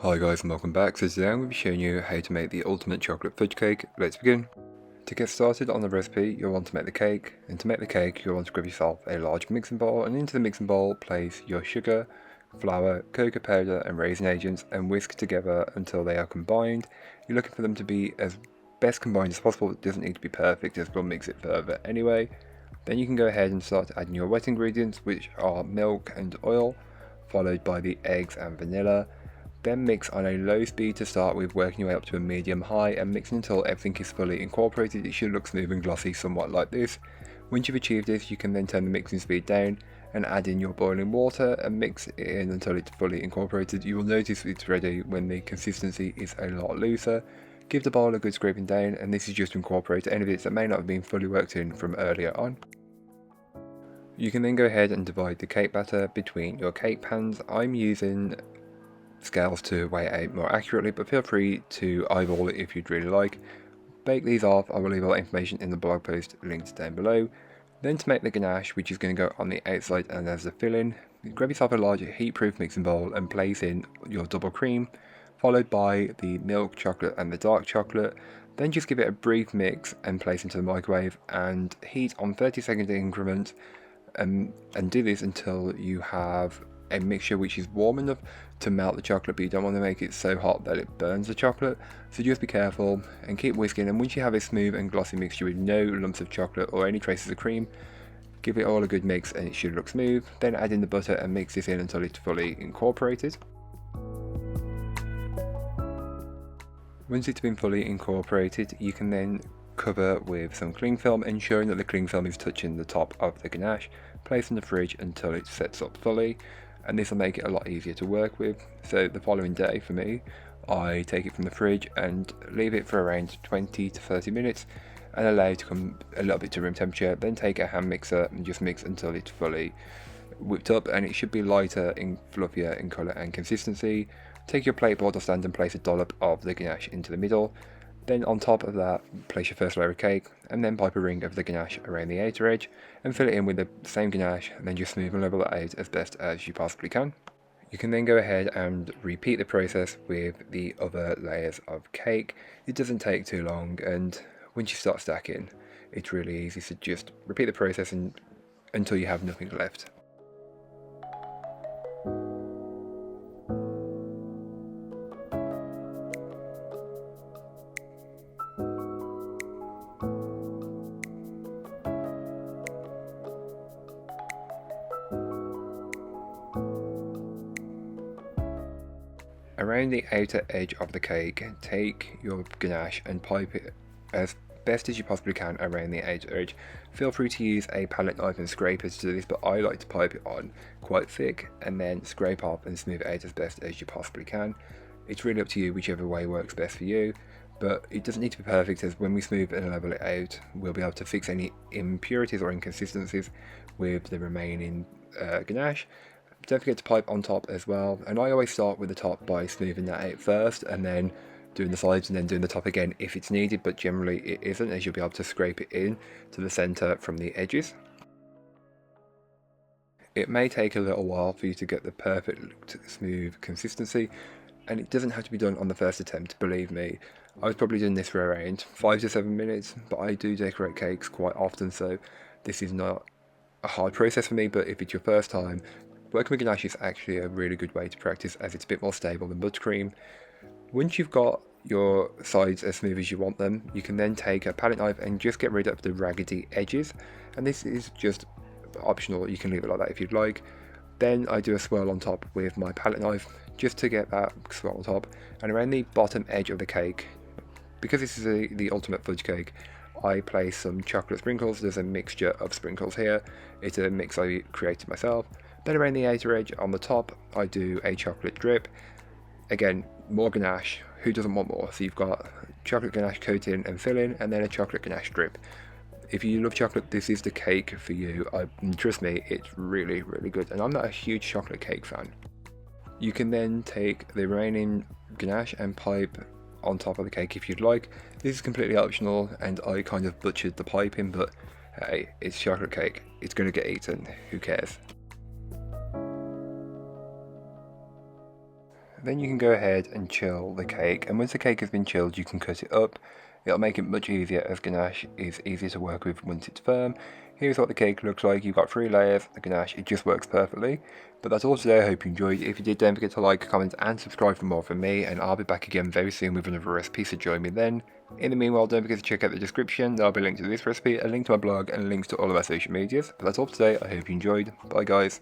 Hi guys and welcome back. So today I'm going to be showing you how to make the ultimate chocolate fudge cake. Let's begin. To get started on the recipe, you'll want to make the cake, and to make the cake you'll want to grab yourself a large mixing bowl, and into the mixing bowl place your sugar, flour, cocoa powder and raisin agents and whisk together until they are combined. You're looking for them to be as best combined as possible. It doesn't need to be perfect as we'll mix it further anyway. Then you can go ahead and start adding your wet ingredients, which are milk and oil, followed by the eggs and vanilla. Then mix on a low speed to start with, working your way up to a medium high and mixing until everything is fully incorporated. It should look smooth and glossy, somewhat like this. Once you've achieved this, you can then turn the mixing speed down and add in your boiling water and mix it in until it's fully incorporated. You will notice it's ready when the consistency is a lot looser. Give the bowl a good scraping down, and this is just to incorporate any bits that may not have been fully worked in from earlier on. You can then go ahead and divide the cake batter between your cake pans. I'm using scales to weigh out more accurately, but feel free to eyeball it if you'd really like. Bake these off. I will leave all that information in the blog post linked down below. Then to make the ganache, which is going to go on the outside and as a filling, grab yourself a large heat-proof mixing bowl and place in your double cream, followed by the milk chocolate and the dark chocolate. Then just give it a brief mix and place into the microwave and heat on 30-second increments, and do this until you have a mixture which is warm enough to melt the chocolate, but you don't want to make it so hot that it burns the chocolate. So just be careful and keep whisking, and once you have a smooth and glossy mixture with no lumps of chocolate or any traces of cream, give it all a good mix and it should look smooth. Then add in the butter and mix this in until it's fully incorporated. Once it's been fully incorporated, you can then cover with some cling film, ensuring that the cling film is touching the top of the ganache. Place in the fridge until it sets up fully, and this will make it a lot easier to work with. So the following day for me, I take it from the fridge and leave it for around 20 to 30 minutes and allow it to come a little bit to room temperature. Then take a hand mixer and just mix until it's fully whipped up, and it should be lighter and fluffier in colour and consistency. Take your plate board or stand and place a dollop of the ganache into the middle. Then on top of that, place your first layer of cake, and then pipe a ring of the ganache around the outer edge and fill it in with the same ganache, and then just smooth and level it out as best as you possibly can. You can then go ahead and repeat the process with the other layers of cake. It doesn't take too long, and once you start stacking, it's really easy, so just repeat the process until you have nothing left. Around the outer edge of the cake, take your ganache and pipe it as best as you possibly can around the outer edge. Feel free to use a palette knife and scraper to do this, but I like to pipe it on quite thick and then scrape off and smooth it out as best as you possibly can. It's really up to you, whichever way works best for you, but it doesn't need to be perfect, as when we smooth and level it out, we'll be able to fix any impurities or inconsistencies with the remaining ganache. Don't forget to pipe on top as well, and I always start with the top by smoothing that out first and then doing the sides and then doing the top again if it's needed, but generally it isn't, as you'll be able to scrape it in to the center from the edges. It may take a little while for you to get the perfect smooth consistency, and it doesn't have to be done on the first attempt, believe me. I was probably doing this for around 5 to 7 minutes, but I do decorate cakes quite often, so this is not a hard process for me. But if it's your first time, working with ganache is actually a really good way to practice, as it's a bit more stable than buttercream. Once you've got your sides as smooth as you want them, you can then take a palette knife and just get rid of the raggedy edges, and this is just optional, you can leave it like that if you'd like. Then I do a swirl on top with my palette knife just to get that swirl on top, and around the bottom edge of the cake, because this is the ultimate fudge cake, I place some chocolate sprinkles. There's a mixture of sprinkles here, it's a mix I created myself. Then around the outer edge on the top, I do a chocolate drip. Again, more ganache, who doesn't want more? So you've got chocolate ganache coating and filling, and then a chocolate ganache drip. If you love chocolate, this is the cake for you. Trust me, it's really, really good, and I'm not a huge chocolate cake fan. You can then take the remaining ganache and pipe on top of the cake if you'd like. This is completely optional, and I kind of butchered the piping, but hey, it's chocolate cake, it's going to get eaten, who cares? Then you can go ahead and chill the cake, and once the cake has been chilled you can cut it up. It'll make it much easier as ganache is easier to work with once it's firm. Here's what the cake looks like. You've got 3 layers, the ganache, it just works perfectly. But that's all today, I hope you enjoyed. If you did, don't forget to like, comment and subscribe for more from me, and I'll be back again very soon with another recipe, so join me then. In the meanwhile, don't forget to check out the description, there'll be a link to this recipe, a link to my blog, and links to all of our social medias. But that's all for today, I hope you enjoyed. Bye guys.